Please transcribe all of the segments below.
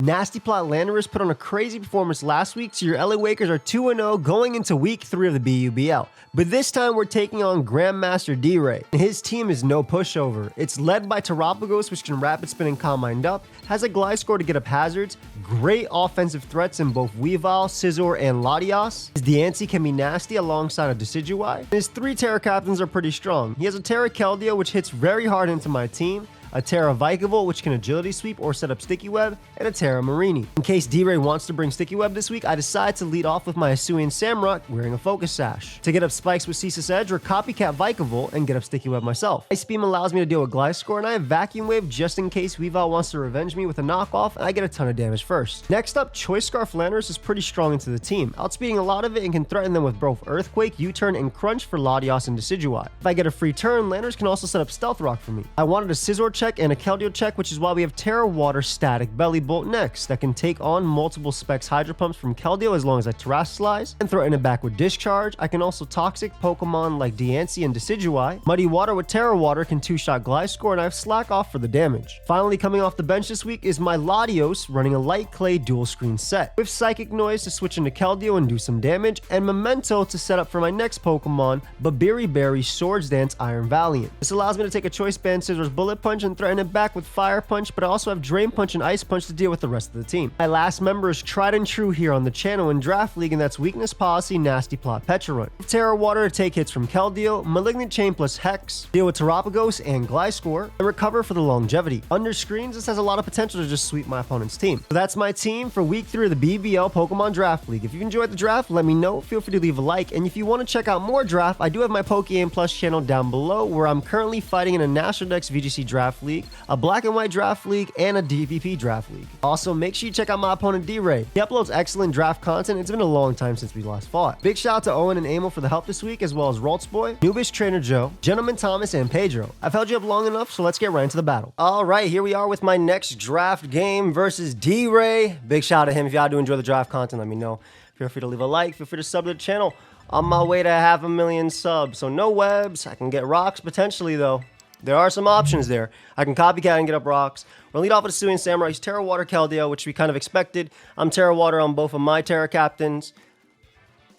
Nasty Plot Landorus put on a crazy performance last week, so your LA Wakers are 2-0 going into week 3 of the BUBL. But this time we're taking on Grandmaster D.Rey. His team is no pushover. It's led by Terapagos, which can rapid spin and calm mind up, has a glide score to get up hazards, great offensive threats in both Weavile, Scizor, and Latias. His Diancie can be nasty alongside a Decidueye. His 3 Terra Captains are pretty strong. He has a Terra Keldeo, which hits very hard into my team, a Terra Vikavolt, which can agility sweep or set up Sticky Web, and a Terra Marini. In case D.Rey wants to bring Sticky Web this week, I decide to lead off with my Hisuian Samrock wearing a Focus Sash to get up Spikes with Ceaseless Edge or Copycat Vikavolt and get up Sticky Web myself. Ice Beam allows me to deal with Gliscor, and I have Vacuum Wave just in case Weavile wants to revenge me with a knockoff, and I get a ton of damage first. Next up, Choice Scarf Landorus is pretty strong into the team, outspeeding a lot of it and can threaten them with both Earthquake, U-Turn, and Crunch for Latias and Decidueye. If I get a free turn, Landorus can also set up Stealth Rock for me. I wanted a Scizor check and a Keldeo check, which is why we have Terra Water Static Belly Bolt next that can take on multiple Specs Hydro Pumps from Keldeo as long as I Terrasilize and threaten it back with Discharge. I can also Toxic Pokemon like Diancie and Decidueye. Muddy Water with Terra Water can 2-shot Gliscor, and I have Slack Off for the damage. Finally, coming off the bench this week is my Latios running a Light Clay dual screen set with Psychic Noise to switch into Keldeo and do some damage, and Memento to set up for my next Pokemon, Berry Swords Dance Iron Valiant. This allows me to take a Choice Band Scizor's Bullet Punch and threaten it back with Fire Punch, but I also have Drain Punch and Ice Punch to deal with the rest of the team. My last member is tried and true here on the channel in Draft League, and that's Weakness Policy, Nasty Plot, PECHARUNT. Terra Water to take hits from Keldeo, Malignant Chain plus Hex, deal with Terapagos and Gliscor, and recover for the longevity. Under screens, this has a lot of potential to just sweep my opponent's team. So that's my team for week 3 of the BBL Pokemon Draft League. If you enjoyed the draft, let me know. Feel free to leave a like, and if you want to check out more draft, I do have my PokeaimPLUS channel down below, where I'm currently fighting in a National Dex VGC Draft League, a Black and White Draft League, and a DVP Draft League. Also, make sure you check out my opponent D.Rey. He uploads excellent draft content. It's been a long time since we last fought. Big shout out to Owen and Amel for the help this week, as well as Roltzboy, Noobish Trainer Joe, Gentleman Thomas, and Pedro. I've held you up long enough, so let's get right into the battle. All right, here we are with my next draft game versus D.Rey. Big shout out to him. If y'all do enjoy the draft content, let me know. Feel free to leave a like. Feel free to sub to the channel. On my way to 500,000 subs. So no webs. I can get rocks potentially, though. There are some options there. I can Copycat and get up rocks. We're going to lead off with Hisuian Samurai. He's Terra Water Keldeo, which we kind of expected. I'm Terra Water on both of my Terra Captains.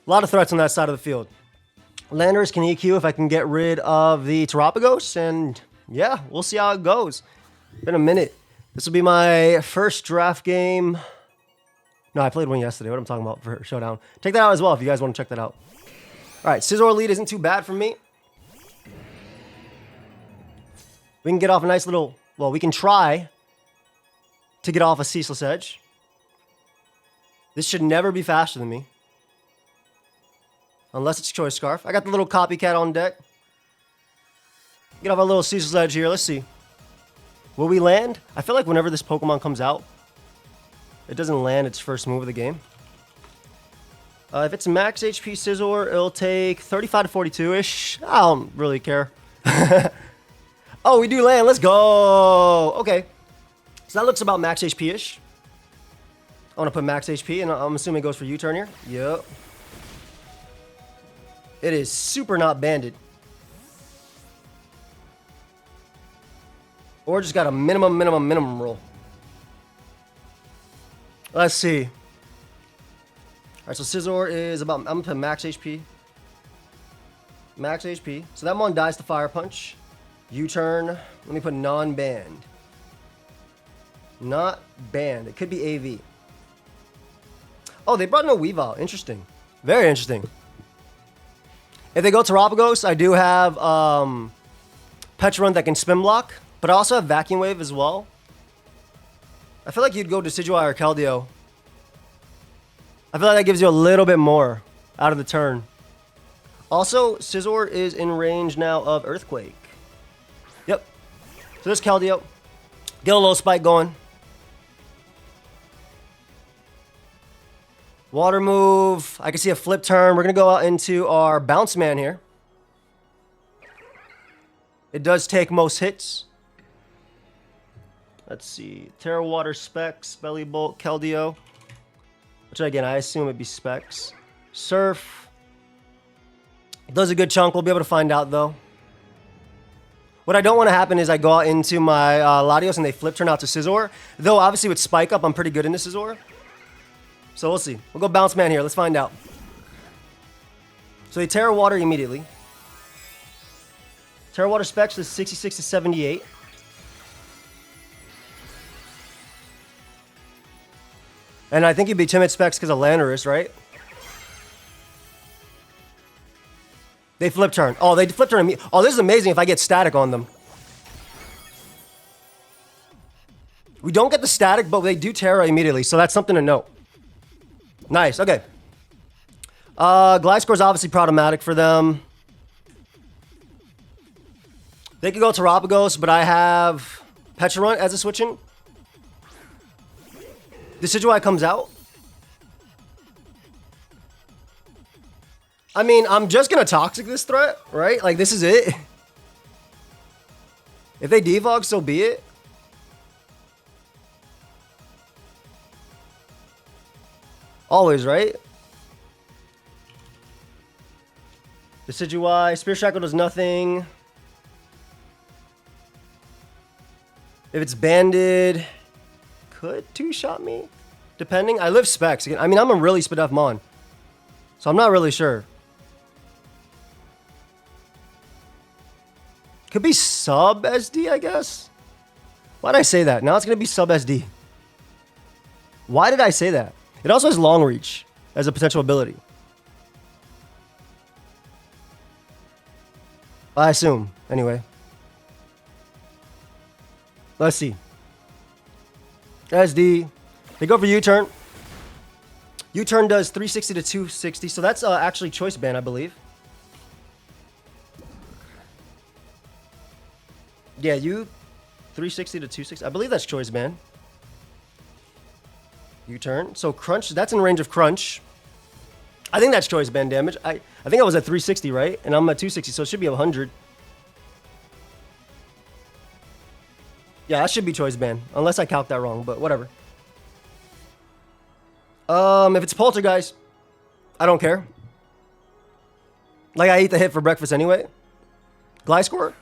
A lot of threats on that side of the field. Landorus can EQ if I can get rid of the Terapagos, and yeah, we'll see how it goes. Been a minute. This will be my first draft game. No, I played one yesterday. What I'm talking about for Showdown. Check that out as well if you guys want to check that out. All right, Scizor lead isn't too bad for me. We can get off a nice little... Well, we can try to get off a Ceaseless Edge. This should never be faster than me. Unless it's Choice Scarf. I got the little Copycat on deck. Get off our little Ceaseless Edge here. Let's see. Will we land? I feel like whenever this Pokemon comes out, it doesn't land its first move of the game. If it's max HP Scizor, it'll take 35 to 42-ish. I don't really care. Oh, we do land. Let's go. Okay. So that looks about max HP-ish. I want to put max HP, and I'm assuming it goes for U-turn here. Yep. It is super not banded. Or just got a minimum roll. Let's see. All right, so Scizor is about... I'm going to put max HP. Max HP. So that one dies to Fire Punch. U-turn. Let me put non-banned. Not banned. It could be AV. Oh, they brought no Weavile. Interesting. Very interesting. If they go Terapagos, I do have PECHARUNT that can spin block, but I also have Vacuum Wave as well. I feel like you'd go Decidueye or Keldeo. I feel like that gives you a little bit more out of the turn. Also, Scizor is in range now of Earthquake. Yep. So there's Keldeo. Get a little spike going. Water move. I can see a flip turn. We're going to go out into our Bounce Man here. It does take most hits. Let's see. Terra Water Specs, Belly Bolt, Keldeo. Which again, I assume it'd be Specs. Surf. It does a good chunk. We'll be able to find out though. What I don't want to happen is I go out into my Latios and they flip turn out to Scizor. Though, obviously, with Spike Up, I'm pretty good into Scizor. So we'll see. We'll go Bounce Man here. Let's find out. So they Terra Water immediately. Terra Water Specs is 66 to 78. And I think you'd be Timid Specs because of Landorus, right? They flip turn. Oh, they flip turn. Oh, this is amazing if I get static on them. We don't get the static, but they do Terra immediately, so that's something to note. Nice, okay. Gliscor's obviously problematic for them. They could go Terapagos, but I have Pecharunt as a switch-in. Decidueye comes out. I mean, I'm just going to Toxic this threat, right? Like, this is it. If they defog, so be it. Always, right? Decidueye. Spear Shackle does nothing. If it's banded, could two-shot me? Depending. I live Specs. I mean, I'm a really Spadef Mon. So I'm not really sure. Could be sub SD, I guess. Why did I say that? Now it's going to be sub SD. Why did I say that? It also has long reach as a potential ability. I assume. Anyway. Let's see. SD. They go for U-turn. U-turn does 360 to 260. So that's actually choice ban, I believe. Yeah, 360 to 260. I believe that's choice ban. U-turn. So crunch. That's in range of crunch. I think that's choice ban damage. I think I was at 360, right? And I'm at 260, so it should be 100. Yeah, that should be choice ban. Unless I calc that wrong, but whatever. If it's Poltergeist, I don't care. Like, I eat the hit for breakfast anyway. Gliscor?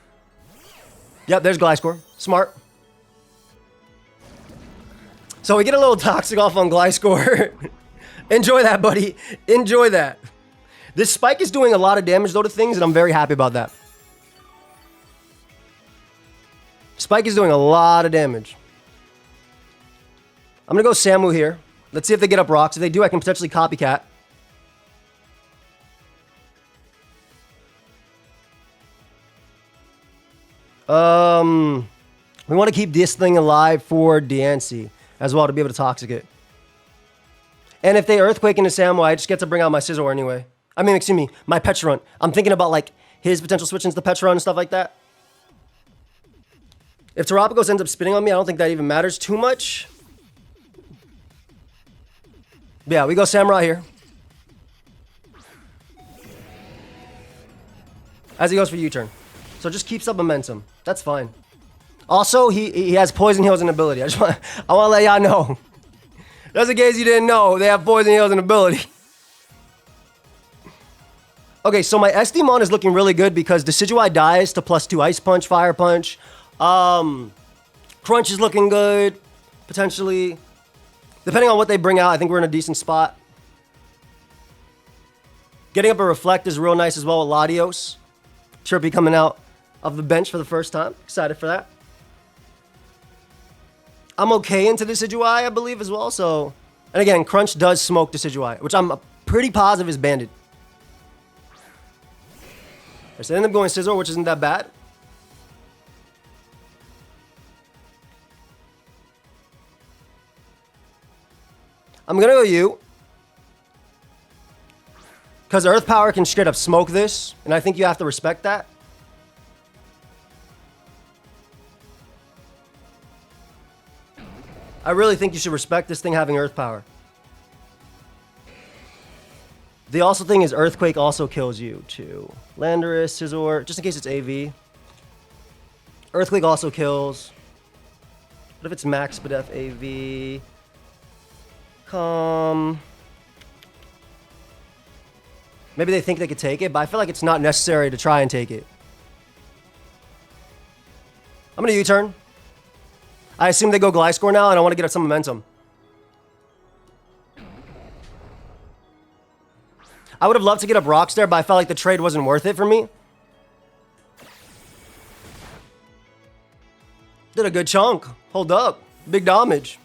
Yep, there's Gliscor. Smart. So we get a little toxic off on Gliscor. Enjoy that, buddy. Enjoy that. This Spike is doing a lot of damage, though, to things, and I'm very happy about that. Spike is doing a lot of damage. I'm going to go Samu here. Let's see if they get up rocks. If they do, I can potentially copycat. We want to keep this thing alive for Diancie as well to be able to Toxic it. And if they Earthquake into Samu, I just get to bring out my Scizor anyway. I mean, excuse me, my Pecharunt. I'm thinking about, like, his potential switch into the Pecharunt and stuff like that. If Terapagos ends up spinning on me, I don't think that even matters too much. But yeah, we go Samurai here. As he goes for U-turn. So just keeps up momentum. That's fine. Also, he has Poison Heals and ability. I want to let y'all know. Just in case you didn't know, they have Poison Heals and ability. Okay, so my SD Mon is looking really good because Decidueye dies to +2 Ice Punch, Fire Punch. Crunch is looking good, potentially. Depending on what they bring out, I think we're in a decent spot. Getting up a Reflect is real nice as well with Latios. Chirpy coming out of the bench for the first time. Excited for that. I'm okay into Decidueye, I believe, as well. So, and again, Crunch does smoke Decidueye, which I'm pretty positive is banded. So I end up going Scizor, which isn't that bad. I'm going to go U. Because Earth Power can straight up smoke this. And I think you have to respect that. I really think you should respect this thing having Earth Power. The also thing is Earthquake also kills you too. Landorus, Scizor, just in case it's AV. Earthquake also kills. What if it's Max Spadef AV? Maybe they think they could take it, but I feel like it's not necessary to try and take it. I'm going to U-turn. I assume they go Gliscor now, and I want to get some momentum. I would have loved to get up Rocks there, but I felt like the trade wasn't worth it for me. Did a good chunk. Hold up. Big damage.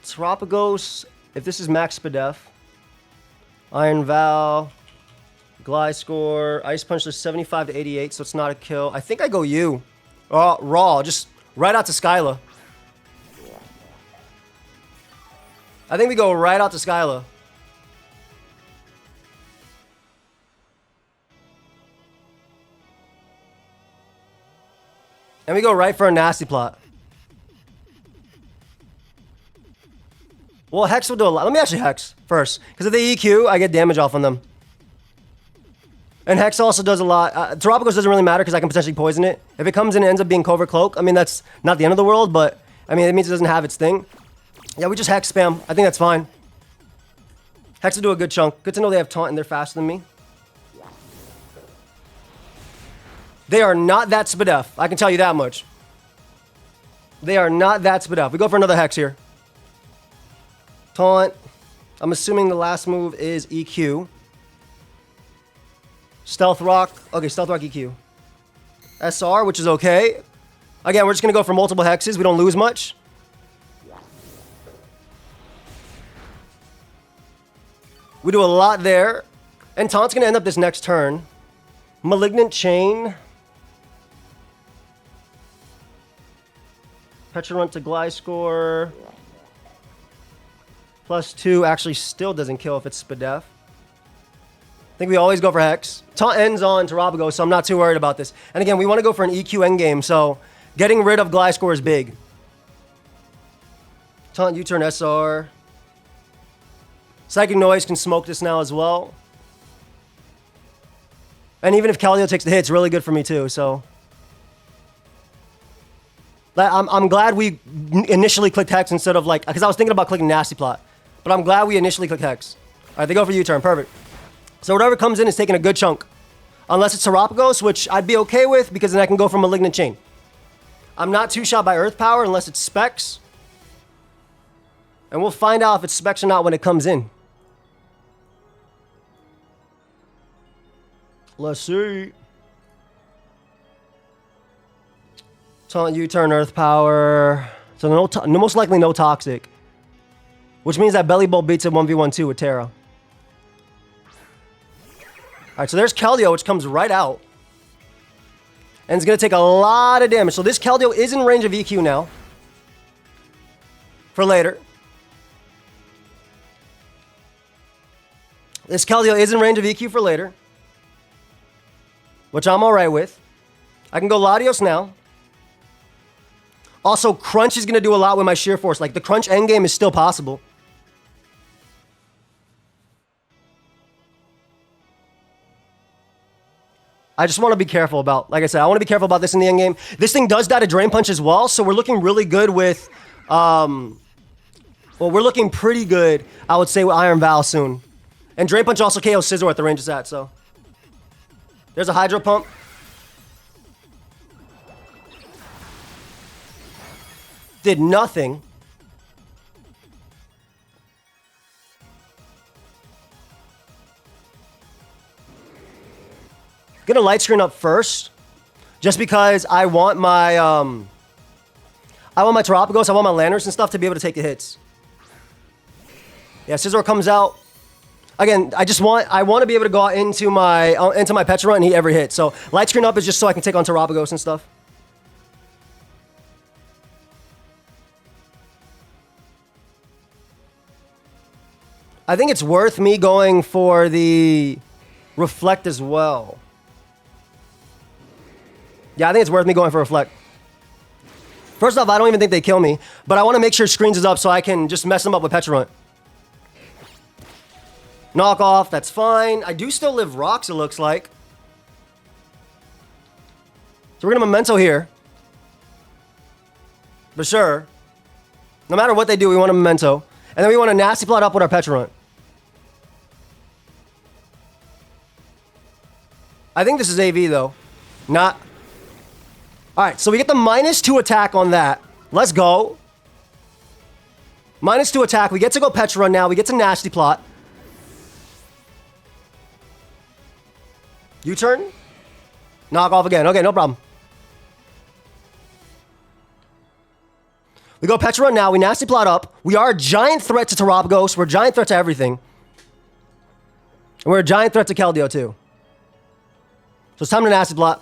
Terapagos, if this is max Spadef. Iron Val. Gliscor. Ice Punch is 75 to 88, so it's not a kill. I think I go U. Raw, just right out to Skyla. I think we go right out to Skyla. And we go right for a nasty plot. Well, Hex will do a lot. Let me actually Hex first. Because if they EQ, I get damage off on them. And Hex also does a lot. Terapagos doesn't really matter because I can potentially poison it. If it comes in and ends up being Covert Cloak, I mean, that's not the end of the world, but I mean, it means it doesn't have its thing. Yeah, we just Hex spam. I think that's fine. Hex will do a good chunk. Good to know they have Taunt and they're faster than me. They are not that Spadef. I can tell you that much. They are not that Spadef. We go for another Hex here. Taunt. I'm assuming the last move is EQ. Stealth Rock. Okay, Stealth Rock EQ. SR, which is okay. Again, we're just going to go for multiple Hexes. We don't lose much. We do a lot there. And Taunt's going to end up this next turn. Malignant Chain. PECHARUNT to Gliscor. +2 actually still doesn't kill if it's Spadef. I think we always go for Hex. Taunt ends on Terapagos, so I'm not too worried about this. And again, we want to go for an EQ endgame, so getting rid of Gliscor is big. Taunt U-turn SR. Psychic Noise can smoke this now as well. And even if Keldeo takes the hit, it's really good for me too, so. I'm glad we initially clicked Hex instead of like, because I was thinking about clicking Nasty Plot. But I'm glad we initially clicked Hex. All right, they go for U-turn, perfect. So whatever comes in is taking a good chunk. Unless it's Terapagos, which I'd be okay with because then I can go for Malignant Chain. I'm not too shot by Earth Power unless it's Specs. And we'll find out if it's Specs or not when it comes in. Let's see. Taunt U-turn Earth Power. So most likely no Toxic. Which means that Belly Bolt beats a 1v1-2 with Terra. Alright, so there's Keldeo, which comes right out. And it's going to take a lot of damage. So this Keldeo is in range of EQ now. For later. This Keldeo is in range of EQ for later. Which I'm alright with. I can go Latios now. Also, Crunch is going to do a lot with my Sheer Force. Like, the Crunch endgame is still possible. I just want to be careful about, like I said, I want to be careful about this in the endgame. This thing does die to Drain Punch as well, so we're looking really good with, well, we're looking pretty good, I would say, with Iron Val soon. And Drain Punch also KOs Scizor at the range it's at, so. There's a Hydro Pump. Did nothing. Gonna light screen up first, just because I want my Terapagos, I want my Landorus and stuff to be able to take the hits. Yeah, Scizor comes out. Again, I want to be able to go out into my PECHARUNT and eat every hit. So light screen up is just so I can take on Terapagos and stuff. I think it's worth me going for the Reflect as well. Yeah, I think it's worth me going for Reflect. First off, I don't even think they kill me, but I want to make sure screens is up so I can just mess them up with PECHARUNT. Knock off, that's fine. I do still live Rocks, it looks like. So we're going to Memento here. For sure. No matter what they do, we want a Memento. And then we want a Nasty Plot up with our PECHARUNT. I think this is AV, though. Not... Alright, so we get the -2 attack on that. Let's go. -2 attack. We get to go PECHARUNT now. We get to Nasty Plot. U-turn? Knock off again. Okay, no problem. We go PECHARUNT now. We Nasty Plot up. We are a giant threat to Terapagos. We're a giant threat to everything. And we're a giant threat to Keldeo, too. So it's time to Nasty Plot.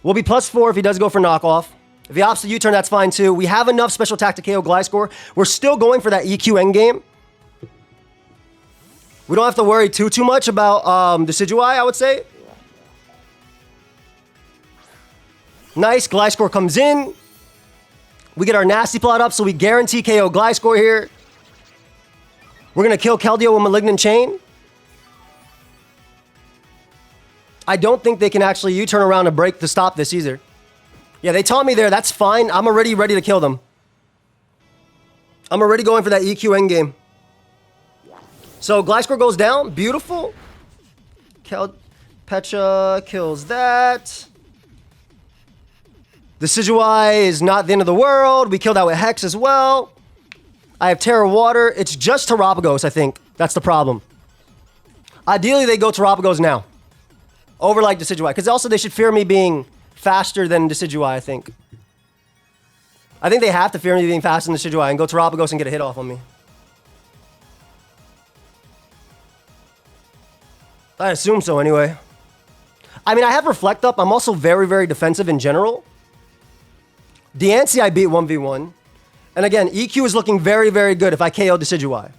We'll be +4 if he does go for knockoff. If he opts the U-turn, that's fine, too. We have enough special attack to KO Gliscor. We're still going for that EQ endgame. We don't have to worry too much about Decidueye, I would say. Nice. Gliscor comes in. We get our Nasty Plot up, so we guarantee KO Gliscor here. We're going to kill Keldeo with Malignant Chain. I don't think they can actually U-turn around and break to stop this either. Yeah, they taunt me there. That's fine. I'm already ready to kill them. I'm already going for that EQ endgame. So Gliscor goes down. Beautiful. Pecha kills that. Decidueye is not the end of the world. We killed that with Hex as well. I have Terra Water. It's just Terapagos, I think. That's the problem. Ideally, they go Terapagos now. Over like Decidueye. Because also they should fear me being faster than Decidueye, I think. I think they have to fear me being faster than Decidueye and go Terapagos and get a hit off on me. I assume so anyway. I mean, I have Reflect up. I'm also very, very defensive in general. Diancie I beat 1v1. And again, EQ is looking very, very good if I KO Decidueye.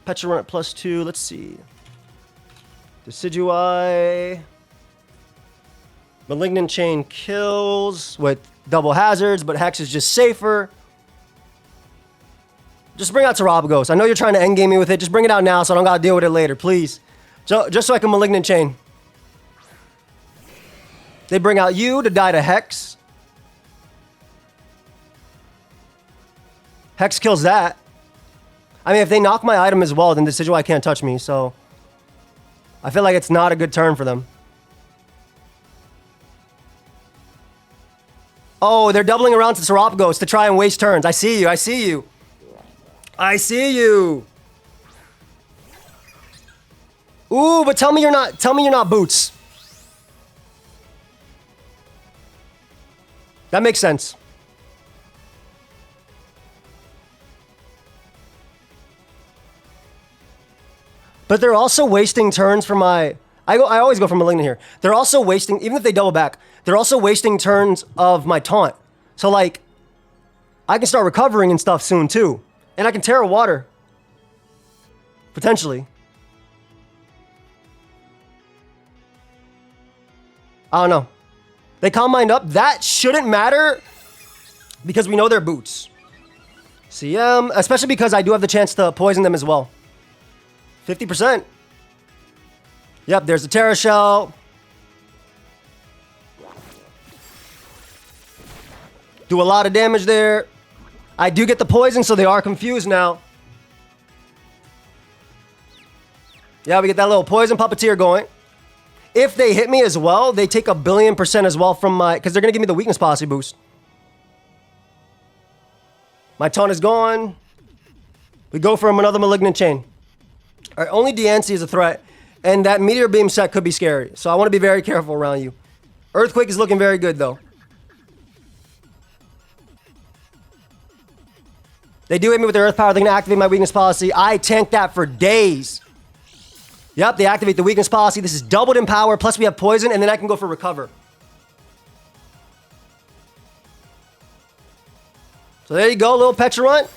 PECHARUNT at +2. Let's see. Decidueye. Malignant Chain kills with double hazards, but Hex is just safer. Just bring out Terapagos. I know you're trying to endgame me with it. Just bring it out now so I don't got to deal with it later, please. Just so I can Malignant Chain. They bring out you to die to Hex. Hex kills that. I mean, if they knock my item as well, then Decidueye can't touch me, so... I feel like it's not a good turn for them. Oh, they're doubling around to Terapagos to try and waste turns. I see you. I see you. I see you. Ooh, but tell me you're not. Tell me you're not Boots. That makes sense. But they're also wasting turns for my... I always go for Malignant here. They're also wasting... Even if they double back, they're also wasting turns of my taunt. So, like, I can start recovering and stuff soon, too. And I can Terra Water. Potentially. I don't know. They Calm Mind up. That shouldn't matter because we know they're Boots. CM, especially because I do have the chance to poison them as well. 50%. Yep, there's the Terra Shell. Do a lot of damage there. I do get the poison, so they are confused now. Yeah, we get that little poison puppeteer going. If they hit me as well, they take 1,000,000,000% as well from my... Because they're going to give me the weakness policy boost. My taunt is gone. We go for another Malignant Chain. All right, only Diancie is a threat. And that Meteor Beam set could be scary. So I want to be very careful around you. Earthquake is looking very good, though. They do hit me with their Earth Power. They're going to activate my weakness policy. I tanked that for days. Yep, they activate the weakness policy. This is doubled in power. Plus we have poison. And then I can go for recover. So there you go, little PECHARUNT.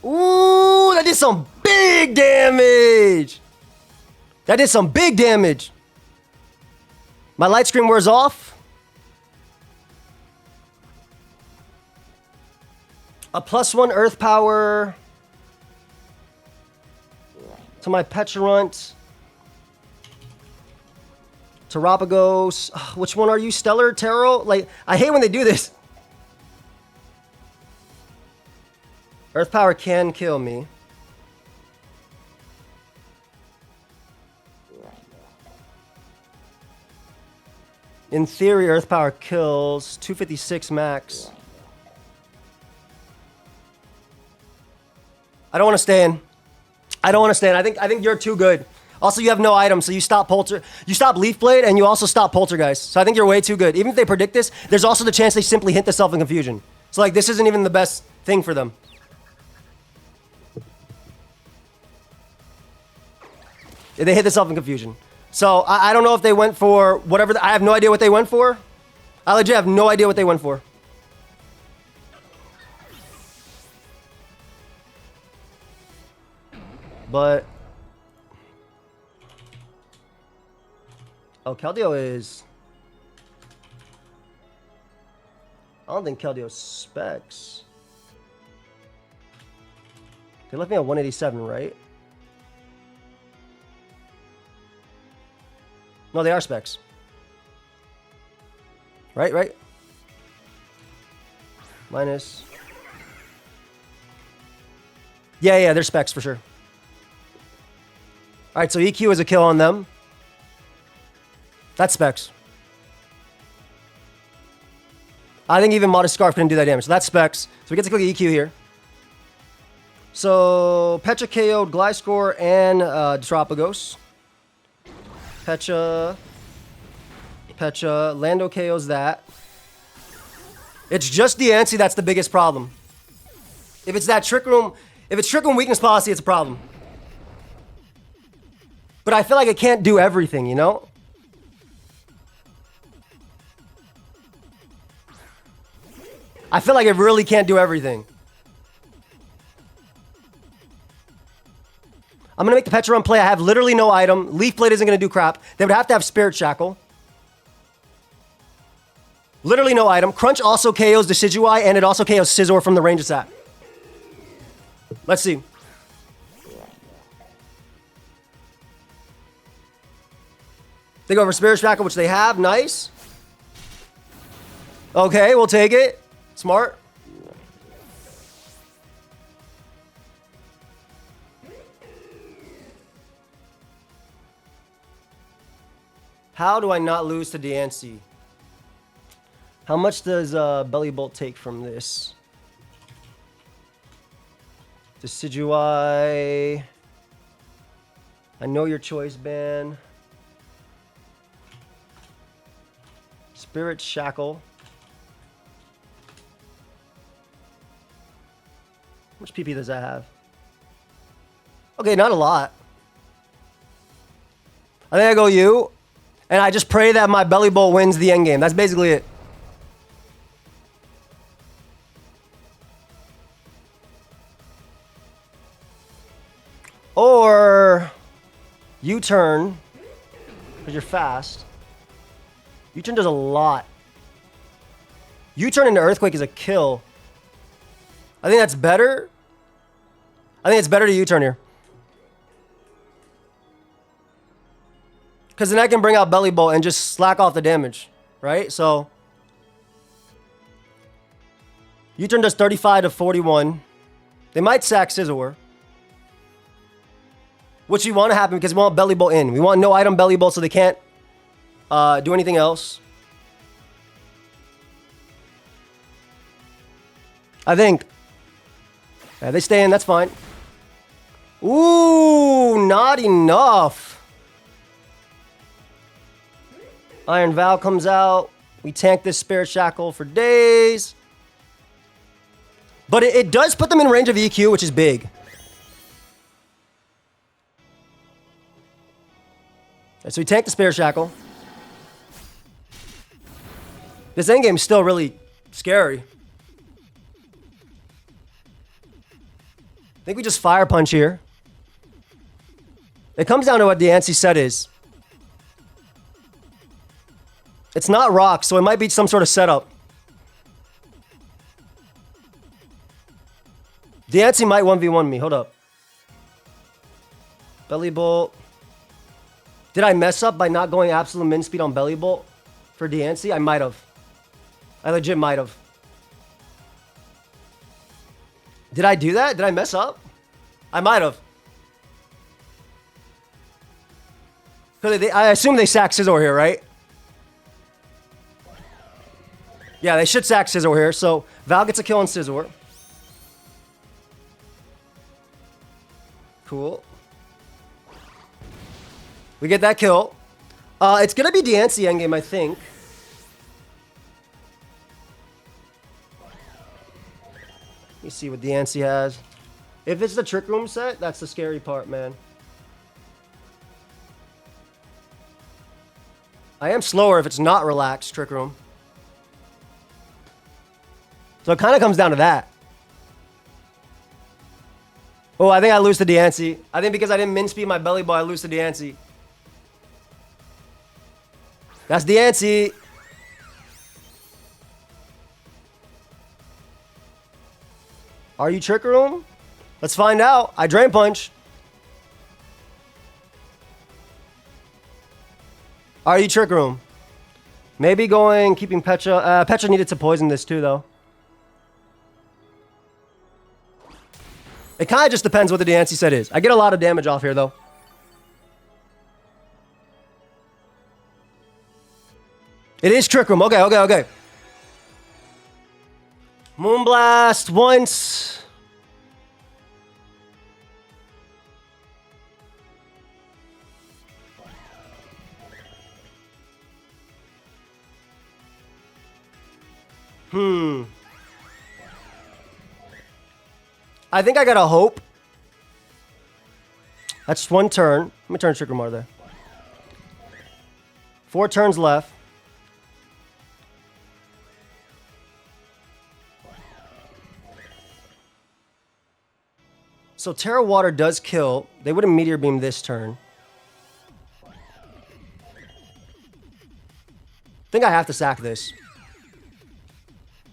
Ooh, that did some big damage. That did some big damage. My light screen wears off. A +1 Earth Power to my PECHARUNT. Terapagos. Which one are you? Stellar? Taro? Like, I hate when they do this. Earth Power can kill me. In theory, Earth Power kills 256 max. I don't want to stay in. I don't want to stay in. I think you're too good. Also, you have no items, so you stop Leaf Blade, and you also stop Poltergeist. So I think you're way too good. Even if they predict this, there's also the chance they simply hint the Self in Confusion. So like, this isn't even the best thing for them. They hit the Self in Confusion. So I don't know if they went for whatever. I have no idea what they went for. I legit have no idea what they went for. But oh, Keldeo is. I don't think Keldeo specs. They left me at 187, right? No, they are specs. Right? Minus. Yeah, they're specs for sure. Alright, so EQ is a kill on them. That's specs. I think even Modest Scarf couldn't do that damage. So that's specs. So we get to click EQ here. So Pecha KO'd Gliscor and Terapagos. Pecha, Lando KO's that. It's just Diancie that's the biggest problem. If it's that Trick Room, if it's Trick Room weakness policy, it's a problem. But I feel like it can't do everything, you know? I feel like it really can't do everything. I'm going to make the PECHARUNT play. I have literally no item. Leaf Blade isn't going to do crap. They would have to have Spirit Shackle. Literally no item. Crunch also KOs Decidueye, and it also KOs Scizor from the range it's at. Let's see. They go for Spirit Shackle, which they have. Nice. Okay, we'll take it. Smart. How do I not lose to Diancie? How much does Belly Bolt take from this? Decidueye. I know your choice, ban. Spirit Shackle. How much PP does that have? Okay, not a lot. I think I go you. And I just pray that my Belly Bolt wins the endgame. That's basically it. Or U-turn, because you're fast. U-turn does a lot. U-turn into Earthquake is a kill. I think that's better. I think it's better to U-turn here. Because then I can bring out Belly Bolt and just slack off the damage, right? So U-turn does 35 to 41. They might sack Scizor, which we want to happen because we want Belly Bolt in. We want no item Belly Bolt so they can't do anything else. I think. Yeah, they stay in. That's fine. Ooh, not enough. Iron Vow comes out. We tank this Spirit Shackle for days. But it does put them in range of EQ, which is big. Right, so we tank the Spirit Shackle. This endgame is still really scary. I think we just Fire Punch here. It comes down to what the Diancie set is. It's not rock, so it might be some sort of setup. Diancie might 1v1 me. Hold up. Belly Bolt. Did I mess up by not going absolute min speed on Belly Bolt for Diancie? I might have. I legit might have. Did I do that? Did I mess up? I might have. I assume they sack Scizor here, right? Yeah, they should sack Scizor here. So Val gets a kill on Scizor. Cool. We get that kill. It's going to be Diancie endgame, I think. Let me see what Diancie has. If it's the Trick Room set, that's the scary part, man. I am slower if it's not relaxed Trick Room. So it kind of comes down to that. Oh, I think I lose to Diancie. I think because I didn't min speed my Belly Ball, I lose to Diancie. That's Diancie. Are you Trick Room? Let's find out. I Drain Punch. Are you Trick Room? Maybe keeping Pecha. Pecha needed to poison this too, though. It kind of just depends what the Diancie set is. I get a lot of damage off here, though. It is Trick Room. Okay, okay, okay. Moonblast once. I think I got a hope. That's one turn. Let me turn Trick Room out of there. 4 turns left. So Terra Water does kill. They would have Meteor Beam this turn. I think I have to sack this.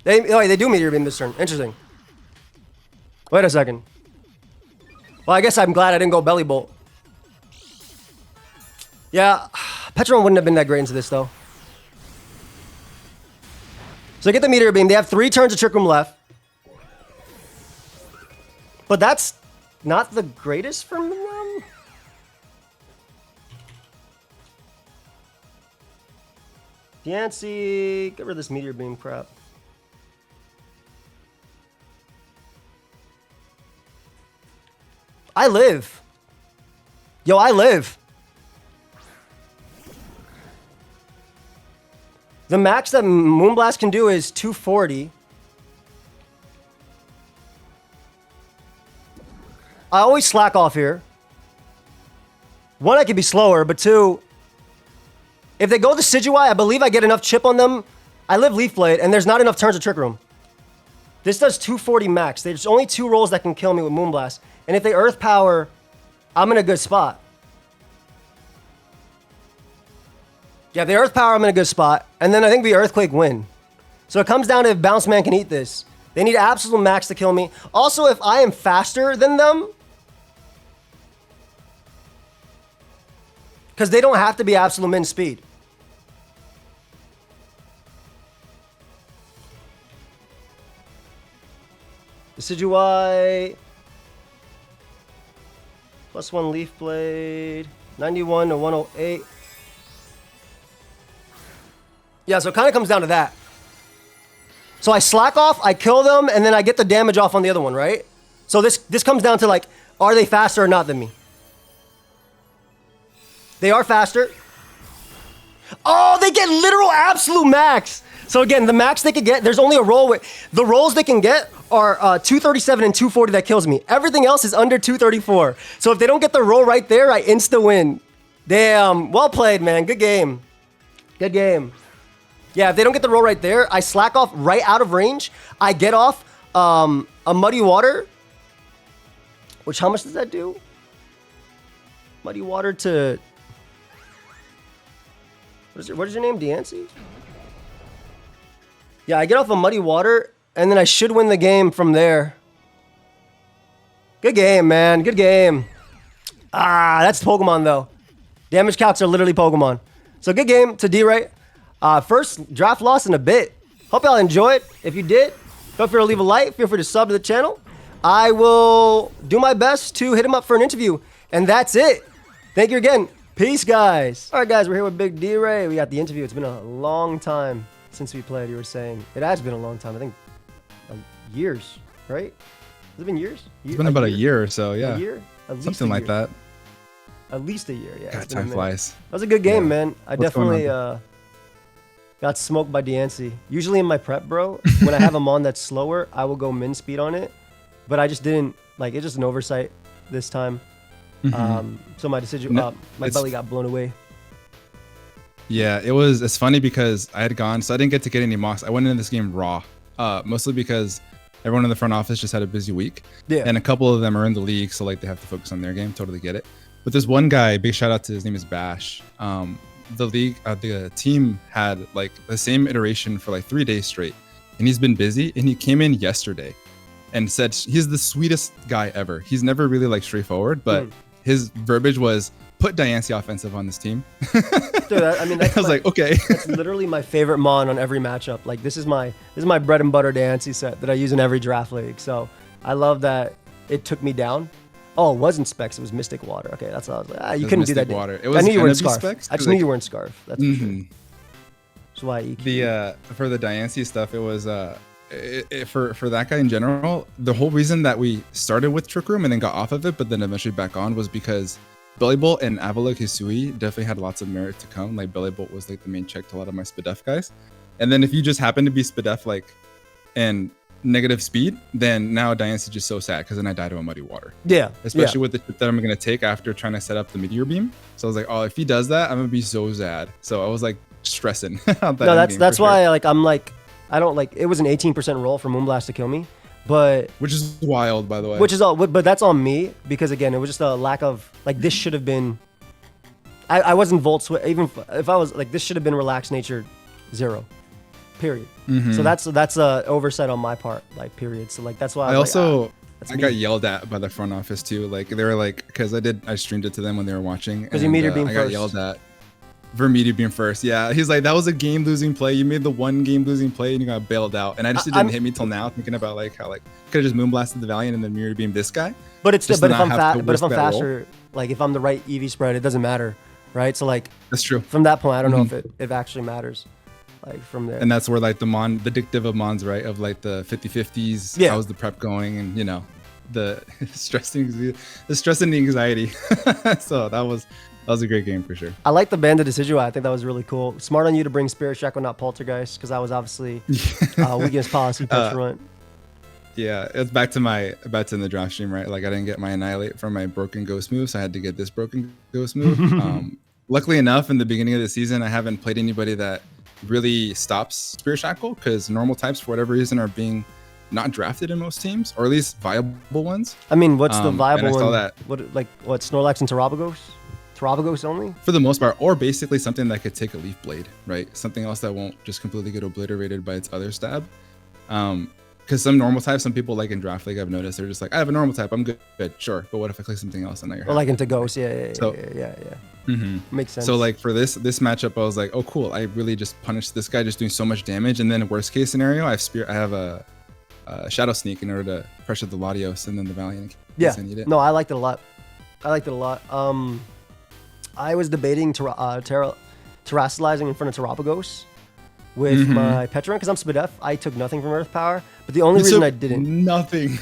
They do Meteor Beam this turn. Interesting. Wait a second. Well, I guess I'm glad I didn't go Belly Bolt. Yeah, PECHARUNT wouldn't have been that great into this, though. So they get the Meteor Beam. They have 3 turns of Trick Room left. But that's not the greatest from them. Diancie, get rid of this Meteor Beam crap. I live. Yo, I live. The max that Moonblast can do is 240. I always slack off here. 1, I could be slower, but 2, if they go the Decidueye, I believe I get enough chip on them. I live Leaf Blade, and there's not enough turns of Trick Room. This does 240 max. There's only 2 rolls that can kill me with Moonblast. And if they Earth Power, I'm in a good spot. Yeah, if they Earth Power, I'm in a good spot. And then I think we Earthquake win. So it comes down to if Bounce Man can eat this. They need absolute max to kill me. Also, if I am faster than them, because they don't have to be absolute min speed. Decidueye. +1 Leaf Blade. 91 to 108. Yeah, so it kind of comes down to that. So I slack off, I kill them, and then I get the damage off on the other one, right? So this comes down to, like, are they faster or not than me? They are faster. Oh, they get literal absolute max. So again, the max they could get, there's only a roll with... The rolls they can get are 237 and 240 that kills me. Everything else is under 234. So if they don't get the roll right there, I insta-win. Damn. Well played, man. Good game. Good game. Yeah, if they don't get the roll right there, I slack off right out of range. I get off a Muddy Water. Which, how much does that do? Muddy Water to... What is your name? Diancie? Yeah, I get off a Muddy Water, and then I should win the game from there. Good game, man. Good game. Ah, that's Pokemon, though. Damage counts are literally Pokemon. So good game to D.Rey. First draft loss in a bit. Hope y'all enjoyed. If you did, feel free to leave a like. Feel free to sub to the channel. I will do my best to hit him up for an interview. And that's it. Thank you again. Peace, guys. All right, guys, we're here with Big D.Rey. We got the interview. It's been a long time since we played, you were saying. It has been a long time. I think years, right? Has it been years? It's been about a year or so, yeah. A year? At least something like that. At least a year, yeah. God, time flies. That was a good game, man. I What's definitely got smoked by Diancie. Usually in my prep, bro, when I have a mon that's slower, I will go min speed on it. But I just didn't, like, it's just an oversight this time. So my decision, my belly got blown away. Yeah, it's funny because I had gone, so I didn't get to get any mocks. I went into this game raw, mostly because everyone in the front office just had a busy week. Yeah. And a couple of them are in the league, so like they have to focus on their game. Totally get it. But this one guy, big shout out to his name is Bash. The league, the team had like the same iteration for like 3 days straight, and he's been busy. And he came in yesterday and said he's the sweetest guy ever. He's never really like straightforward, but his verbiage was put Diancie offensive on this team. Dude, I mean, that's I was like, okay. That's literally my favorite mon on every matchup. Like this is my bread and butter Diancie set that I use in every draft league. So I love that it took me down. Oh, it wasn't Specs. It was Mystic Water. Okay, that's what I was like. You couldn't do that. Water. I knew you weren't Scarf. I just knew you weren't Scarf. That's for sure. That's why for the Diancie stuff, it was for that guy in general. The whole reason that we started with Trick Room and then got off of it, but then eventually back on, was because Belly Bolt and Avila Hisui definitely had lots of merit to come. Like Belly Bolt was like the main check to a lot of my Spadef guys, and then if you just happen to be Spadef like and negative speed, then now Diancie's just so sad because then I die to a Muddy Water. Yeah. Especially with the tip that I'm going to take after trying to set up the Meteor Beam. So I was like, oh, if he does that, I'm going to be so sad. So I was like stressing. That's why like I'm like, I don't like, it was an 18% roll for Moonblast to kill me, but. Which is wild, by the way. Which is all, but that's on me because again, it was just a lack of, like this should have been, I wasn't Volt Switch, even if I was like, this should have been Relaxed Nature 0. Period. So that's a oversight on my part, like period. So like that's why I got yelled at by the front office too. Like they were like, because I streamed it to them when they were watching. Because you Meteor Beam first. I got yelled at for Meteor Beam first. Yeah, he's like, that was a game-losing play. You made the one game-losing play and you got bailed out. And I just didn't hit me till now, thinking about like how like could have just Moonblasted the Valiant and then Meteor Beam this guy. But it's but if I'm faster, like if I'm the right EV spread, it doesn't matter, right? So like that's true. From that point, I don't know if it actually matters. Like from there, and that's where like the addictive of mons, right? Of like the 50-50s. Yeah. How's the prep going? And you know, the stress and the anxiety. So that was a great game for sure. I like the Bandit Decidueye. I think that was really cool. Smart on you to bring Spirit Shackle, not Poltergeist, because that was obviously weakest policy PECHARUNT. Yeah, it's back to in the draft stream, right? Like I didn't get my Annihilate from my broken ghost move, so I had to get this broken ghost move. Luckily enough, in the beginning of the season, I haven't played anybody that really stops Spirit Shackle, because normal types for whatever reason are being not drafted in most teams, or at least viable ones. I mean, what's the viable one? What Snorlax and Terabagos? Terabagos only? For the most part, or basically something that could take a Leaf Blade, right? Something else that won't just completely get obliterated by its other stab. Because some normal types, some people like in Draft League, I've noticed, they're just like, I have a normal type, I'm good, sure. But what if I click something else and now you're like into Ghost, yeah. Makes sense. So like for this matchup, I was like, oh cool, I really just punished this guy just doing so much damage, and then worst case scenario, I have a Shadow Sneak in order to pressure the Latios and then the Valiant. Yeah, no, I liked it a lot. I was debating terrestrializing in front of Terabagos with my PECHARUNT, because I'm Spadef. I took nothing from Earth Power, but the only reason I didn't. Nothing.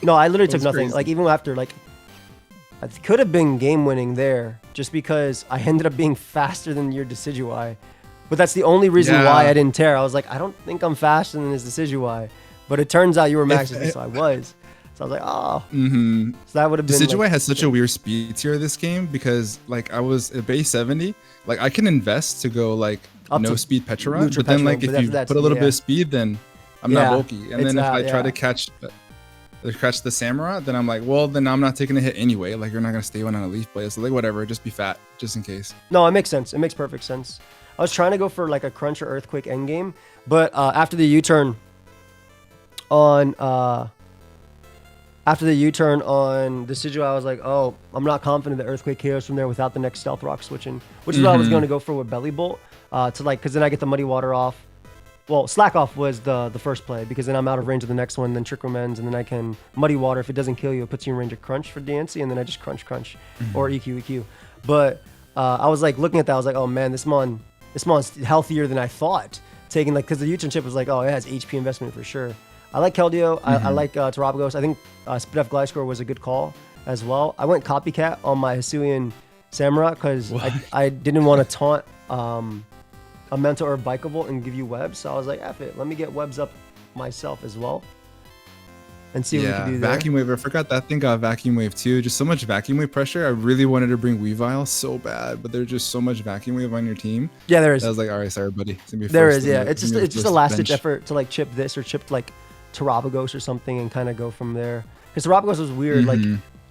No, I literally took nothing. Crazy. Like even after like, I could have been game winning there just because I ended up being faster than your Decidueye. But that's the only reason why I didn't tear. I was like, I don't think I'm faster than his Decidueye. But it turns out you were max, so I was. So I was like, oh. So that would have been. Decidueye has such a weird speed tier this game, because like I was at base 70. Like I can invest to go like no speed PECHARUNT, but then like if you put a little bit of speed, then I'm not bulky. And then if I try to catch the Samurai, then I'm like, well, then I'm not taking a hit anyway. Like you're not gonna stay on a Leaf Blade, so like whatever, just be fat, just in case. No, it makes sense. It makes perfect sense. I was trying to go for like a Crunch or Earthquake endgame, but after the U-turn on after the U-turn on Decidueye, I was like, oh, I'm not confident that Earthquake KOs from there without the next Stealth Rock switching, which is what I was going to go for with Belly Bolt, to like, because then I get the Muddy Water off. Well, Slack Off was the first play, because then I'm out of range of the next one, then Trick Room ends, and then I can Muddy Water. If it doesn't kill you, it puts you in range of Crunch for DNC, and then I just Crunch, or EQ. But I was like looking at that, I was like, oh man, this mon's healthier than I thought. Taking like, because the U-turn chip was like, oh, it has HP investment for sure. I like Keldeo. I like Terapagos. I think Spidef Gliscor was a good call as well. I went Copycat on my Hisuian Samurott because I didn't want to taunt a Mental or Bikeable and give you webs. So I was like, F it. Let me get webs up myself as well and see what we can do there. Vacuum Wave. I forgot that thing got Vacuum Wave too. Just so much Vacuum Wave pressure. I really wanted to bring Weavile so bad, but there's just so much Vacuum Wave on your team. Yeah, there is. I was like, all right, sorry, buddy. It's gonna be there is, yeah. It's just a last ditch effort to like chip this or chip like Terapagos or something and kind of go from there. Because Terapagos was weird. Like,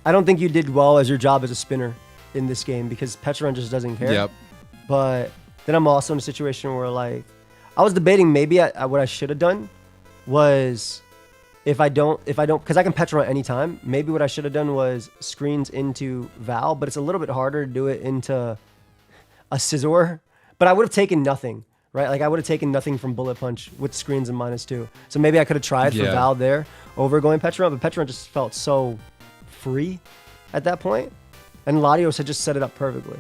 I don't think you did well as your job as a spinner in this game because PECHARUNT just doesn't care. Yep. But then I'm also in a situation where like, I was debating maybe what I should have done was if I don't, because I can PECHARUNT anytime, maybe what I should have done was screens into Val, but it's a little bit harder to do it into a Scizor. But I would have taken nothing. Right, like I would have taken nothing from Bullet Punch with screens and -2. So maybe I could have tried for Val there over going PECHARUNT, but PECHARUNT just felt so free at that point, and Latios had just set it up perfectly.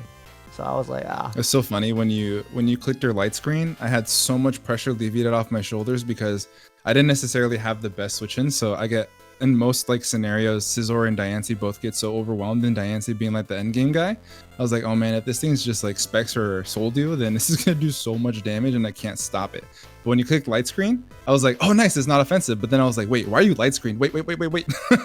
So I was like, It's so funny when you clicked your light screen. I had so much pressure alleviated off my shoulders because I didn't necessarily have the best switch in. So I get in most like scenarios, Scizor and Diancie both get so overwhelmed, and Diancie being like the end game guy. I was like, oh man, if this thing's just like Specs or Soul Dew, then this is gonna do so much damage and I can't stop it. But when you click light screen, I was like, oh nice, it's not offensive. But then I was like, wait, why are you light screen? Wait.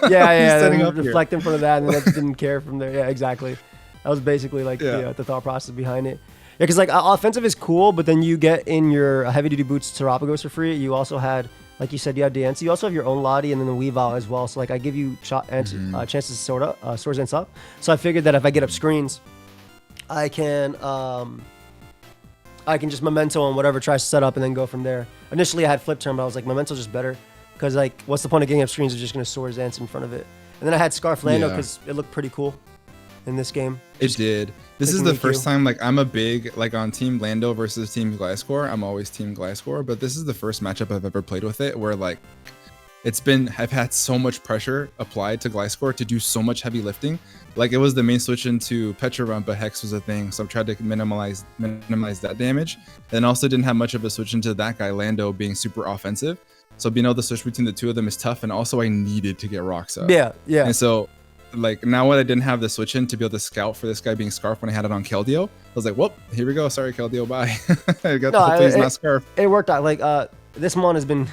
Yeah, setting up reflect in front of that, and then I just didn't care from there. Yeah, exactly. That was basically like the thought process behind it. Yeah, because like offensive is cool, but then you get in your heavy duty boots Terapagos for free. You also had, like you said, you have Diancie. You also have your own Lottie and then the Weavile as well. So like I give you chances to Swords Dance up. So I figured that if I get up screens, I can just Memento on whatever tries to set up and then go from there. Initially I had Flip Turn, but I was like, Memento's just better. Because like, what's the point of getting up screens if you're just going to Swords Dance in front of it? And then I had Scarf Lando because it looked pretty cool in this game. It did. This is the first time, like, I'm a big, like, on Team Lando versus Team Gliscor. I'm always Team Gliscor, but this is the first matchup I've ever played with it where, like, I've had so much pressure applied to Gliscor to do so much heavy lifting. Like, it was the main switch into PECHARUNT, but Hex was a thing, so I've tried to minimize that damage. And also didn't have much of a switch into that guy, Lando, being super offensive. So being able to switch between the two of them is tough, and also I needed to get rocks up. Yeah. And so, like, now when I didn't have the switch in to be able to scout for this guy being Scarf when I had it on Keldeo, I was like, well, here we go. Sorry, Keldeo, bye. I got the please not Scarf. It worked out. Like, this Mon has been...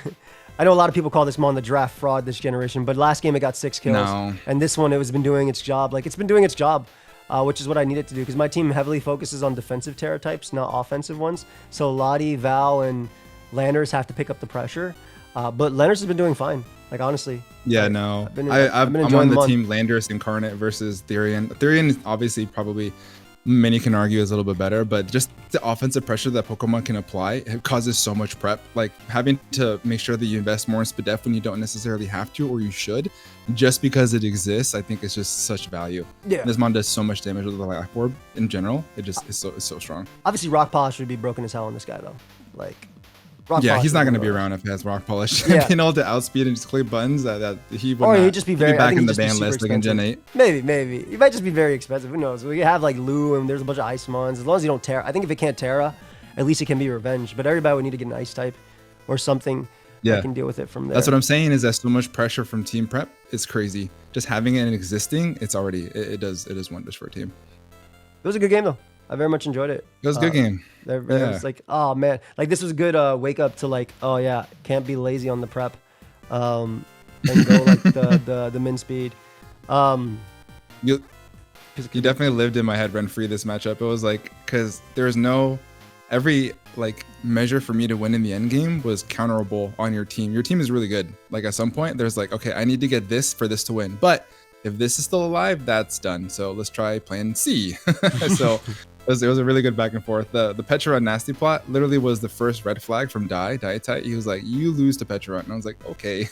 I know a lot of people call this Mon the draft fraud this generation, but last game it got 6 kills. No. And this one, it's been doing its job. Like, it's been doing its job, which is what I needed to do, because my team heavily focuses on defensive Terra types, not offensive ones. So Lottie, Val, and Landorus have to pick up the pressure. But Landorus has been doing fine. Like, honestly. Yeah, no. I'm on the team Landorus Incarnate versus Therian. Therian is obviously probably, many can argue, is a little bit better, but just the offensive pressure that Pokemon can apply, it causes so much prep. Like, having to make sure that you invest more in Spadef when you don't necessarily have to, or you should, just because it exists, I think it's just such value. Yeah. This Mon does so much damage with the Life Orb in general. It just is so strong. Obviously, Rock Polish would be broken as hell on this guy, though. Like... He's not going to be around if he has Rock Polish. Being able to outspeed and just click buttons, that he would he'd just be very back in the ban list like in Gen 8. Maybe. He might just be very expensive. Who knows? We have like Lou, and there's a bunch of Ice Mons. As long as you don't Terra. I think if it can't Terra, at least it can be Revenge. But everybody would need to get an Ice type or something that can deal with it from there. That's what I'm saying, is that so much pressure from team prep. It's crazy. Just having it and existing, it's already, it does wonders for a team. It was a good game, though. I very much enjoyed it. It was a good game. It was like, oh man, like this was a good wake up to like, oh yeah, can't be lazy on the prep, and go like the min speed. You definitely lived in my head rent free this matchup. It was like, because there's every like measure for me to win in the end game was counterable on your team. Your team is really good. Like at some point there's like, okay, I need to get this for this to win, but if this is still alive, that's done. So let's try plan C. So It was a really good back and forth. The PECHARUNT nasty plot literally was the first red flag from Dietite. He was like, "You lose to PECHARUNT," and I was like, "Okay."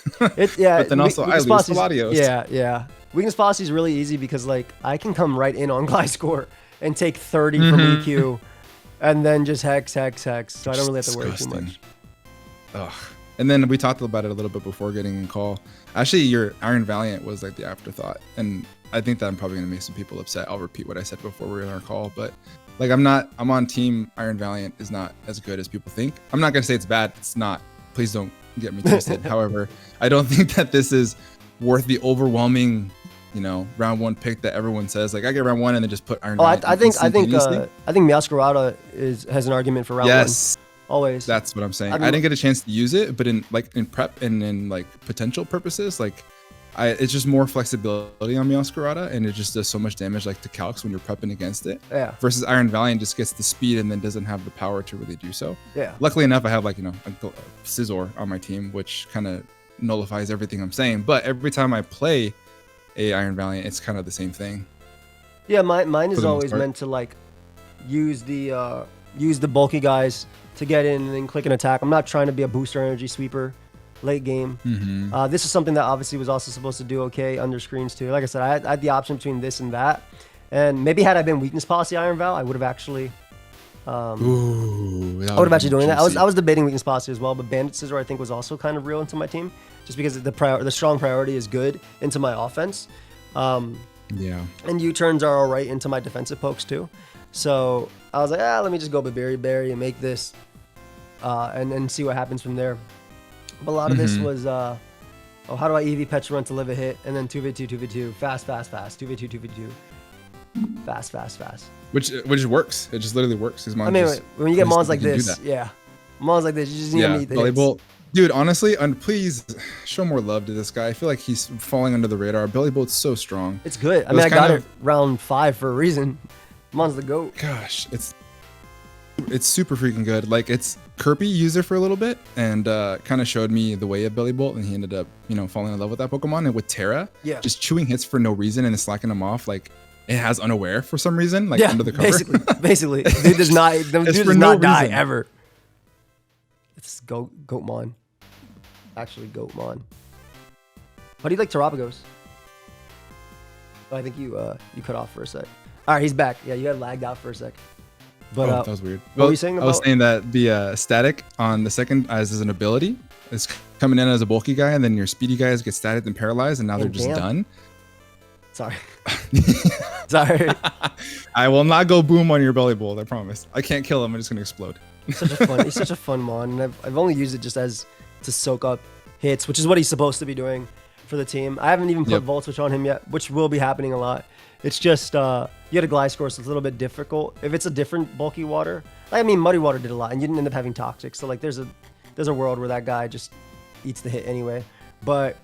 Yeah, but then also I lose to Latios. Yeah. Weakness policy is really easy because like I can come right in on Gliscor and take 30 from EQ, and then just hex. So I don't really have to worry too much. Ugh. And then we talked about it a little bit before getting in call. Actually, your Iron Valiant was like the afterthought, and I think that I'm probably gonna make some people upset. I'll repeat what I said before we were in our call, but like I'm on team Iron Valiant is not as good as people think. I'm not gonna say it's bad. It's not. Please don't get me twisted. However, I don't think that this is worth the overwhelming, round one pick that everyone says. Like I get round one and then just put Iron Valiant. I think Meowscarada has an argument for round one. Yes. Always. That's what I'm saying. I didn't get a chance to use it, but in prep and in like potential purposes, like it's just more flexibility on Meowscarada, and it just does so much damage like to calcs when you're prepping against it. Yeah. Versus Iron Valiant just gets the speed and then doesn't have the power to really do so. Yeah. Luckily enough, I have like a Scizor on my team, which kind of nullifies everything I'm saying. But every time I play a Iron Valiant, it's kind of the same thing. Yeah, mine is always meant to like use the bulky guys to get in and then click an attack. I'm not trying to be a booster energy sweeper late game. This is something that obviously was also supposed to do okay under screens too. Like I said, I had the option between this and that, and maybe had I been weakness policy Iron Val, I would have actually I would have actually doing that. I was debating weakness policy as well, but Bandit Scizor I think was also kind of real into my team, just because the strong priority is good into my offense. Yeah. And U-turns are all right into my defensive pokes too. So I was like, let me just go Berry and make this, and see what happens from there. But a lot of this was, how do I EV PECHARUNT to live a hit, and then 2v2, fast, 2v2, fast. Which works. It just literally works. His mon when you get mons like this, mons like this, you just need to meet the hits. Dude, honestly, please show more love to this guy. I feel like he's falling under the radar. Belly Bolt's so strong. It's good. I got it round 5 for a reason. Mon's the GOAT. Gosh, it's super freaking good. Like, it's Kirby user for a little bit, and kind of showed me the way of Belly Bolt, and he ended up, falling in love with that Pokemon. And with Terra, just chewing hits for no reason and then slacking them off, like it has unaware for some reason, like under the cover. Basically, dude does not die ever. It's Goatmon. Actually, Goatmon. How do you like Terapagos? Oh, I think you cut off for a sec. All right, he's back. Yeah, you had lagged out for a sec. But that was weird. What were you saying about? I was saying that the static on the second as an ability is coming in as a bulky guy, and then your speedy guys get static and paralyzed, and now they're just done. Sorry. I will not go boom on your Belly Bolt, I promise. I can't kill him. I'm just gonna explode. He's such a fun mon, and I've only used it just to soak up hits, which is what he's supposed to be doing for the team. I haven't even put Volt Switch on him yet, which will be happening a lot. It's just you had a Gliscor, so it's a little bit difficult. If it's a different bulky water, Muddy Water did a lot, and you didn't end up having Toxic. So like there's a world where that guy just eats the hit anyway. But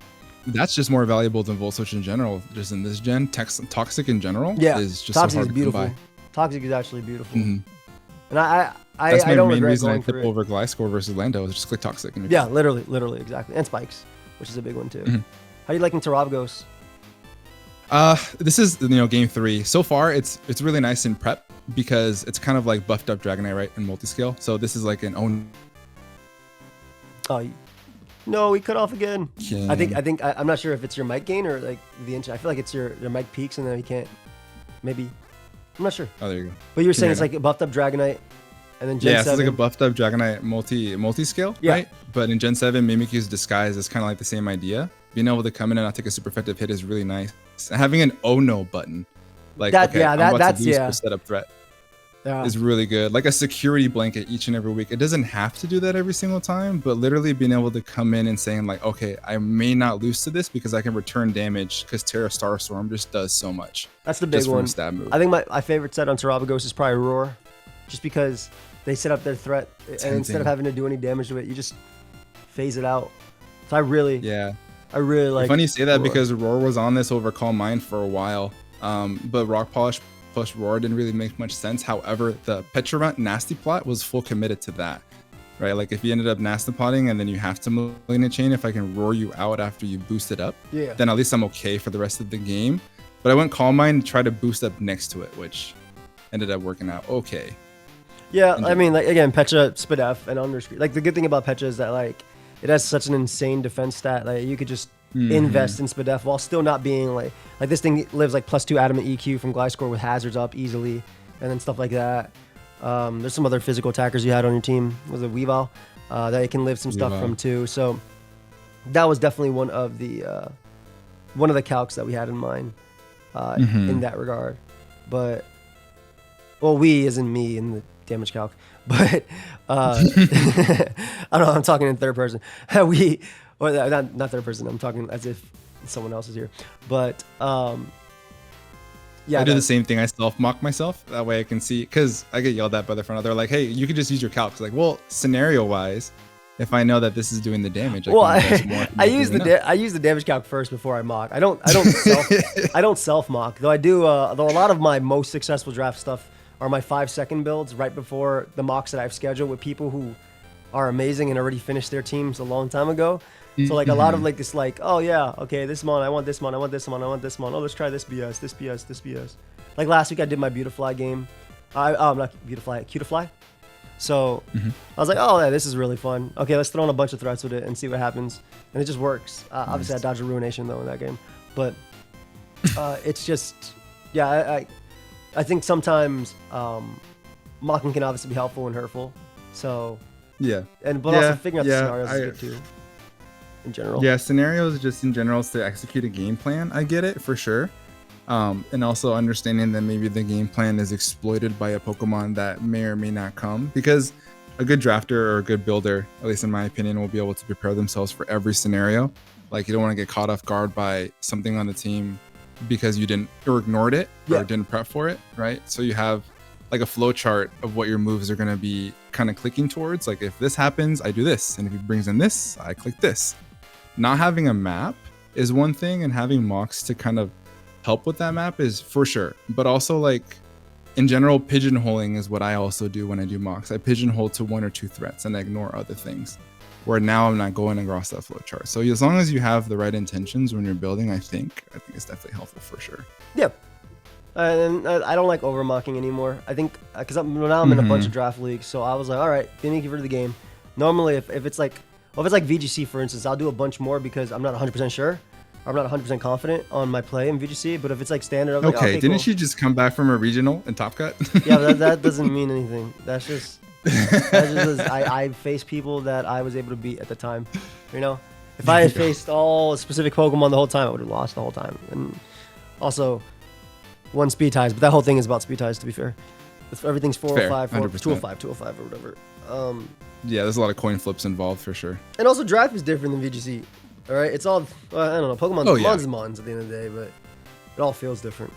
that's just more valuable than Volt Switch in general. Just in this gen, Toxic in general is just Toxic so hard is beautiful. to come by. Toxic is actually beautiful. And I don't main regret reason going I tip over Gliscor versus Lando is just click Toxic. And yeah, literally, exactly. And Spikes, which is a big one too. How do you like Terapagos? This is game 3. So far, it's really nice in prep because it's kind of like buffed up Dragonite, right, in multi-scale. So this is like an own. Oh, no, he cut off again. I'm not sure if it's your mic gain or like the inch. I feel like it's your mic peaks and then he can't. Maybe. I'm not sure. Oh, there you go. But you were saying it's like a buffed up Dragonite, and then Gen 7. It's like a buffed up Dragonite multi-scale, right? But in Gen 7, Mimikyu's disguise is kind of like the same idea. Being able to come in and not take a super effective hit is really nice. Having an oh no button, like that's setup threat, is really good. Like a security blanket each and every week. It doesn't have to do that every single time, but literally being able to come in and saying like, okay, I may not lose to this because I can return damage because Terra Starstorm just does so much. That's the big one. Stab move. I think my favorite set on Terapagos is probably Roar, just because they set up their threat and instead of having to do any damage to it, you just phase it out. So I really like. Funny you say that because Roar was on this over Calm Mind for a while, but Rock Polish plus Roar didn't really make much sense. However, the PECHARUNT nasty plot was full committed to that, right? Like if you ended up nasty plotting and then you have to Melina Chain, if I can roar you out after you boost it up, then at least I'm okay for the rest of the game. But I went Calm Mind and try to boost up next to it, which ended up working out okay. Yeah, I mean, like again, Pecha, Spadef, and Underscreen. Like the good thing about Pecha is that like it has such an insane defense stat. Like you could just invest in Spadef while still not being like this thing lives like +2 adamant EQ from Gliscor with hazards up easily, and then stuff like that. There's some other physical attackers you had on your team. Was it Weavile? That it can live some stuff from too. So that was definitely one of the calcs that we had in mind in that regard. But well, we as in me in the damage calc, but I don't know. I'm talking in third person. Not third person. I'm talking as if someone else is here. But yeah, I do the same thing. I self-mock myself. That way I can see, because I get yelled at by the front. They're like, hey, you could just use your calcs. Like, well, scenario-wise, if I know that this is doing the damage, I use the damage calc first before I mock. I don't self mock, though. I do. Though a lot of my most successful draft stuff are my 5-second builds right before the mocks that I've scheduled with people who are amazing and already finished their teams a long time ago. So like a lot of like this, like, oh yeah, okay, this mon, I want this mon, I want this mon, I want this mon. Oh, let's try this BS, this BS, this BS. Like last week I did my Beautifly game. Not Beautifly, Cutifly. So I was like, oh yeah, this is really fun. Okay, let's throw in a bunch of threats with it and see what happens. And it just works. Obviously I dodged a Ruination though in that game. But it's just, yeah, I think sometimes mocking can obviously be helpful and hurtful. So yeah, but also figuring out the scenarios is good too. In general, yeah, scenarios just in general is to execute a game plan. I get it for sure, and also understanding that maybe the game plan is exploited by a Pokemon that may or may not come, because a good drafter or a good builder, at least in my opinion, will be able to prepare themselves for every scenario. Like you don't want to get caught off guard by something on the team because you didn't or ignored it or didn't prep for it, right? So you have like a flow chart of what your moves are going to be kind of clicking towards. Like if this happens, I do this, and if he brings in this, I click this. Not having a map is one thing, and having mocks to kind of help with that map is for sure. But also, like, in general, pigeonholing is what I also do when I do mocks. I pigeonhole to 1 or 2 threats and I ignore other things, where now I'm not going across that flow chart. So as long as you have the right intentions when you're building, I think it's definitely helpful for sure. Yeah. And I don't like over mocking anymore. I think because now I'm in a bunch of draft leagues, so I was like, all right, give me the game. Normally, if it's like VGC, for instance, I'll do a bunch more because I'm not 100% sure. I'm not 100% confident on my play in VGC, but if it's like standard, I'm like, okay, didn't cool. you just come back from a regional in Top Cut? Yeah, but that doesn't mean anything. That's just I faced people that I was able to beat at the time. You know, if I had faced all specific Pokemon the whole time, I would have lost the whole time. And also, won speed ties, but that whole thing is about speed ties, to be fair. Everything's 405, 205, 205 or whatever. Yeah, there's a lot of coin flips involved for sure. And also, draft is different than VGC. All right, it's all I don't know. Pokemon's Mons at the end of the day, but it all feels different.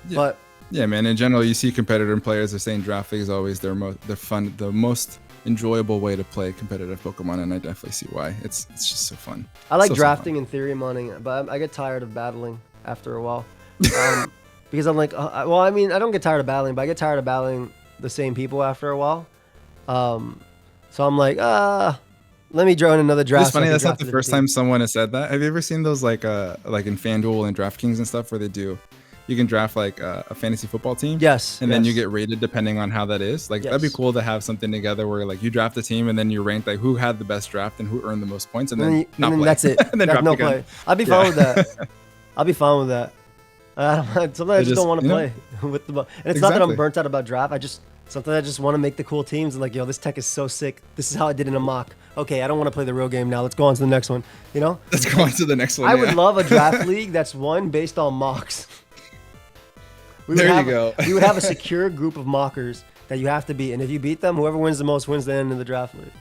Yeah. But yeah, man. In general, you see competitor and players are saying draft league is always their fun, the most enjoyable way to play competitive Pokemon, and I definitely see why. It's just so fun. I like drafting and theory modding, but I get tired of battling after a while. Because I'm like, well, I mean, I don't get tired of battling, but I get tired of battling the same people after a while. So I'm like, let me draw in another draft. It's funny, that's not the first time someone has said that. Have you ever seen those like in FanDuel and DraftKings and stuff where you can draft like a fantasy football team? Yes. And then you get rated depending on how that is. Like that'd be cool to have something together where like you draft a team and then you rank like who had the best draft and who earned the most points, and then that's it. And then draft no again. play. I'd be fine with that. I'll be fine with that. Sometimes I just don't want to play with the. And it's not that I'm burnt out about draft. Sometimes I just want to make the cool teams and like, yo, this tech is so sick. This is how I did in a mock. Okay, I don't want to play the real game now. Let's go on to the next one. You know? Let's go on to the next one. I would love a draft league that's won based on mocks. There you go. We would have a secure group of mockers that you have to beat, and if you beat them, whoever wins the most wins the end of the draft league.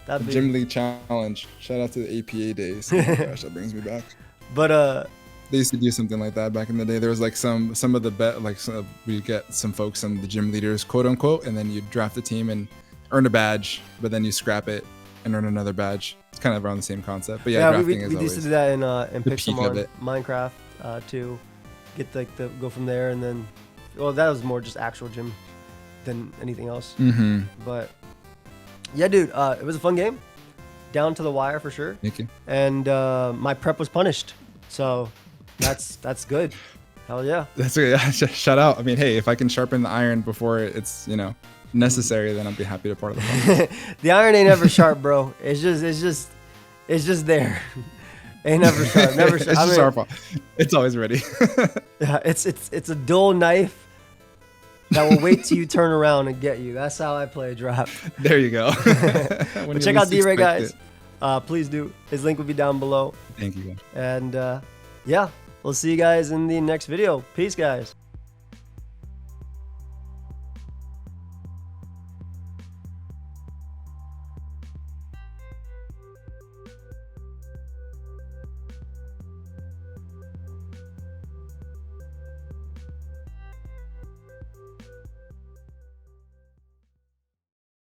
That'd be Gym League Challenge. Shout out to the APA days. Oh my gosh, that brings me back. But they used to do something like that back in the day. There was like some of the we get some folks, some of the gym leaders, quote unquote, and then you draft a team and earn a badge, but then you scrap it and earn another badge. It's kind of around the same concept. But yeah, drafting is always we used to do that in Pixelmon, Minecraft too. Get like the go from there, and then that was more just actual gym than anything else. But yeah, dude, it was a fun game, down to the wire for sure. Thank you. And my prep was punished, so that's good. Hell yeah. That's a shout out. I mean, hey, if I can sharpen the iron before it's, you know, necessary, then I'll be happy to part of the fun. The iron ain't ever sharp, bro. It's just there. Ain't never sharp. Never sharp. It's just sharp. It's always ready. Yeah, it's a dull knife that will wait till you turn around and get you. That's how I play draft. There you go. But check out D.Rey, guys. Please do. His link will be down below. Thank you. And yeah, we'll see you guys in the next video. Peace, guys.